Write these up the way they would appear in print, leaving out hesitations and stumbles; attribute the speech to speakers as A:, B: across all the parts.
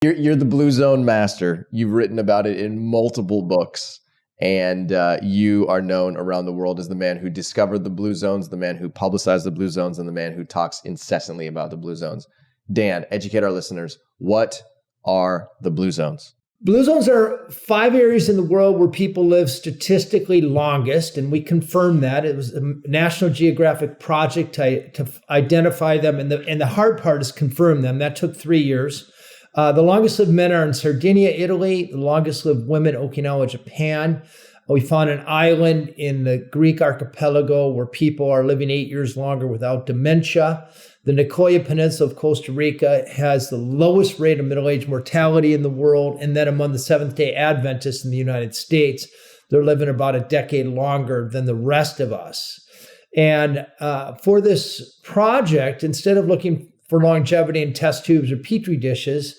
A: You're the blue zone master. You've written about it in multiple books, and you are known around the world as the man who discovered the blue zones, the man who publicized the blue zones, and the man who talks incessantly about the blue zones. Dan, educate our listeners. What are the blue zones?
B: Blue zones are 5 areas in the world where people live statistically longest, and we confirmed that. It was a National Geographic project to identify them, and the hard part is confirm them. That took 3 years. The longest lived men are in Sardinia, Italy. The longest lived women, Okinawa, Japan. We found an island in the Greek archipelago where people are living 8 years longer without dementia. The Nicoya Peninsula of Costa Rica has the lowest rate of middle-age mortality in the world. And then among the Seventh-day Adventists in the United States, they're living about a decade longer than the rest of us. And for this project, instead of looking for longevity in test tubes or petri dishes,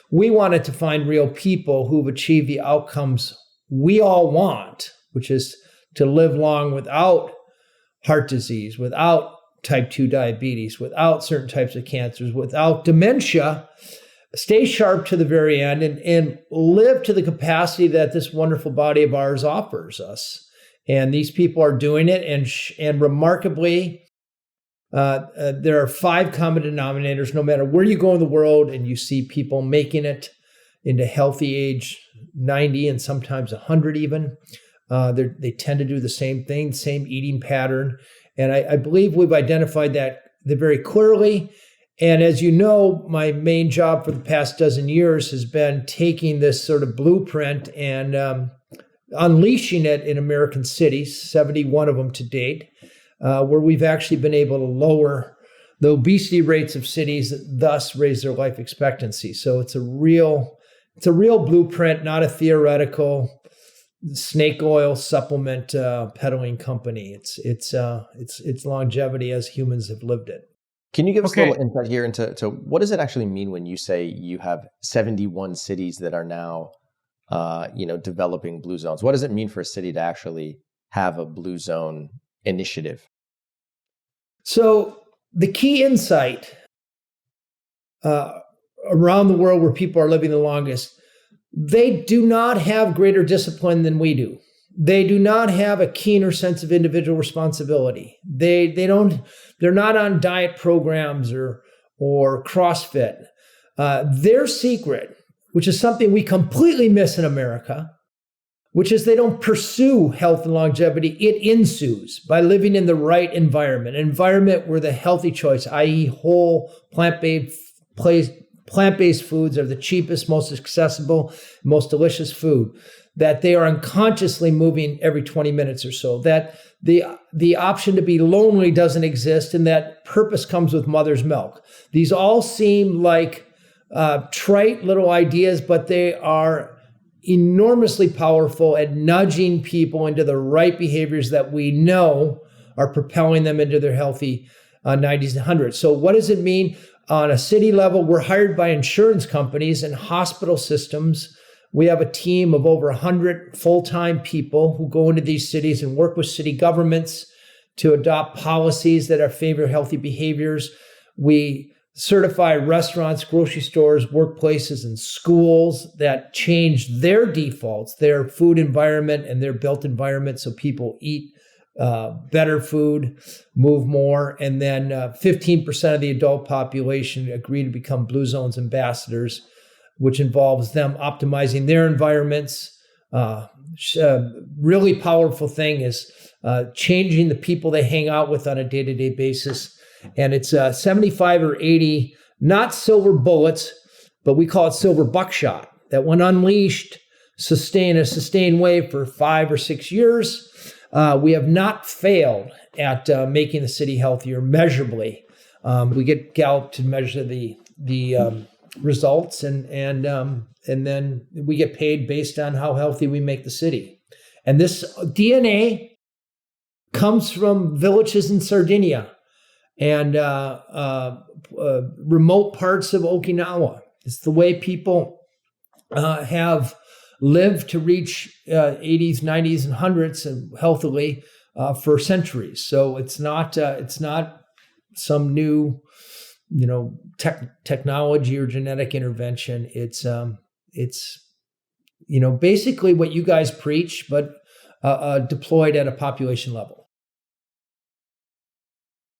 B: we wanted to find real people who've achieved the outcomes we all want, which is to live long without heart disease, without type 2 diabetes, without certain types of cancers, without dementia, stay sharp to the very end, and live to the capacity that this wonderful body of ours offers us. And these people are doing it, and remarkably, there are 5 common denominators. No matter where you go in the world, and you see people making it into healthy age, 90 and sometimes 100 even, they tend to do the same thing, same eating pattern. And I believe we've identified that very clearly. And as you know, my main job for the past dozen years has been taking this sort of blueprint and unleashing it in American cities, 71 of them to date, where we've actually been able to lower the obesity rates of cities, thus raise their life expectancy. So it's a real blueprint, not a theoretical snake oil supplement peddling company. It's longevity as humans have lived it.
A: Can you give us a little insight here into what does it actually mean when you say you have 71 cities that are now developing blue zones? What does it mean for a city to actually have a blue zone initiative?
B: So the key insight around the world where people are living the longest, they do not have greater discipline than we do. They do not have a keener sense of individual responsibility. They're not on diet programs or CrossFit. Their secret, which is something we completely miss in America, which is they don't pursue health and longevity. It ensues by living in the right environment, an environment where the healthy choice, i.e. whole plant-based foods are the cheapest, most accessible, most delicious food, that they are unconsciously moving every 20 minutes or so, that the option to be lonely doesn't exist, and that purpose comes with mother's milk. These all seem like trite little ideas, but they are enormously powerful at nudging people into the right behaviors that we know are propelling them into their healthy 90s and 100s. So what does it mean? On a city level, we're hired by insurance companies and hospital systems. We have a team of over 100 full-time people who go into these cities and work with city governments to adopt policies that are favor healthy behaviors. We certify restaurants, grocery stores, workplaces, and schools that change their defaults, their food environment and their built environment, so people eat better food, move more. And then 15% of the adult population agree to become Blue Zones ambassadors, which involves them optimizing their environments. Really powerful thing is changing the people they hang out with on a day-to-day basis. And it's 75 or 80, not silver bullets, but we call it silver buckshot, that when unleashed, sustain a sustained way for 5 or 6 years. We have not failed at making the city healthier measurably. We get Gallup to measure the results, and then we get paid based on how healthy we make the city. And this DNA comes from villages in Sardinia and remote parts of Okinawa. It's the way people have lived to reach 80s, 90s, and 100s and healthily for centuries. So it's not some new technology or genetic intervention. It's basically what you guys preach, but deployed at a population level.